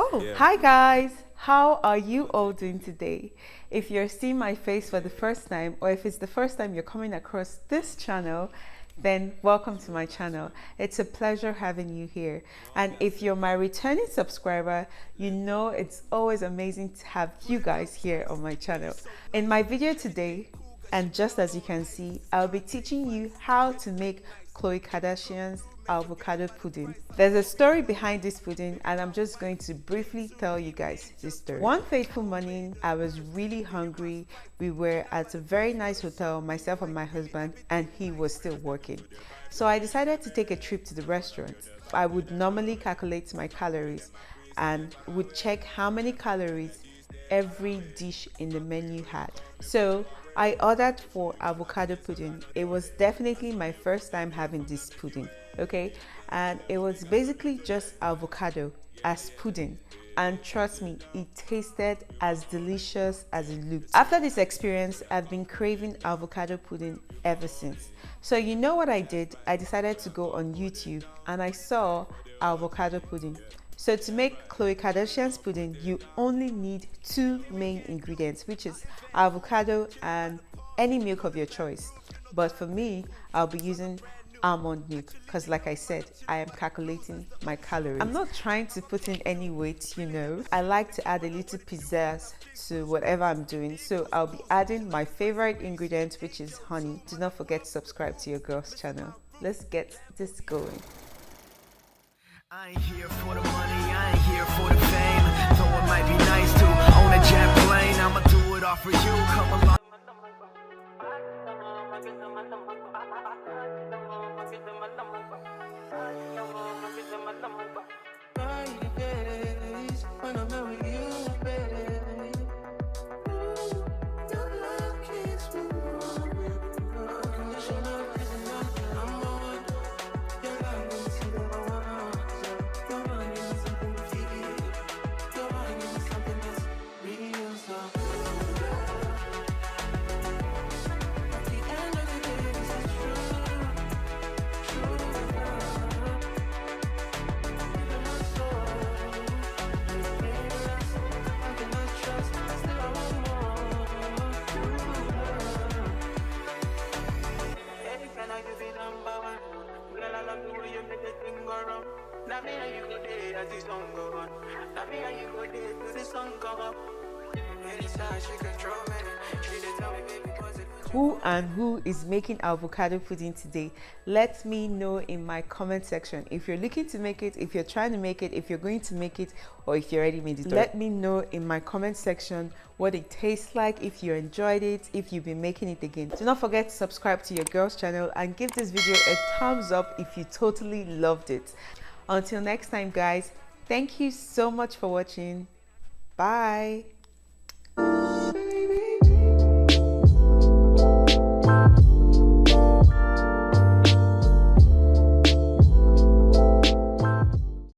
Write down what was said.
Oh, yeah. Hi guys, how are you all doing today? If you're seeing my face for the first time, or if it's the first time you're coming across this channel, then welcome to my channel. It's a pleasure having you here. And if you're my returning subscriber, you know it's always amazing to have you guys here on my channel. In my video today, and just as you can see, I'll be teaching you how to make Khloe Kardashian's avocado pudding. There's a story behind this pudding, and I'm just going to briefly tell you guys this story. One fateful morning, I was really hungry. We were at a very nice hotel, myself and my husband, and he was still working. So I decided to take a trip to the restaurant. I would normally calculate my calories and would check how many calories every dish in the menu had. So I ordered for avocado pudding. It was definitely my first time having this pudding, okay? And it was basically just avocado as pudding. And trust me, it tasted as delicious as it looked. After this experience, I've been craving avocado pudding ever since. So you know what I did? I decided to go on YouTube and I saw avocado pudding. So to make Khloe Kardashian's pudding, you only need two main ingredients, which is avocado and any milk of your choice. But for me, I'll be using almond milk because, like I said, I am calculating my calories. I'm not trying to put in any weight, you know. I like to add a little pizzazz to whatever I'm doing. So I'll be adding my favorite ingredient, which is honey. Do not forget to subscribe to your girl's channel. Let's get this going. I ain't here for the money, I ain't here for the fame. Though it might be nice to own a jet plane, I'ma do it all for you, come along. Who is making avocado pudding today? Let me know in my comment section. If you're looking to make it, if you're trying to make it, if you're going to make it, or if you already made it. Let me know in my comment section what it tastes like, if you enjoyed it, if you've been making it again. Do not forget to subscribe to your girl's channel and give this video a thumbs up if you totally loved it. Until next time guys, thank you so much for watching. Bye.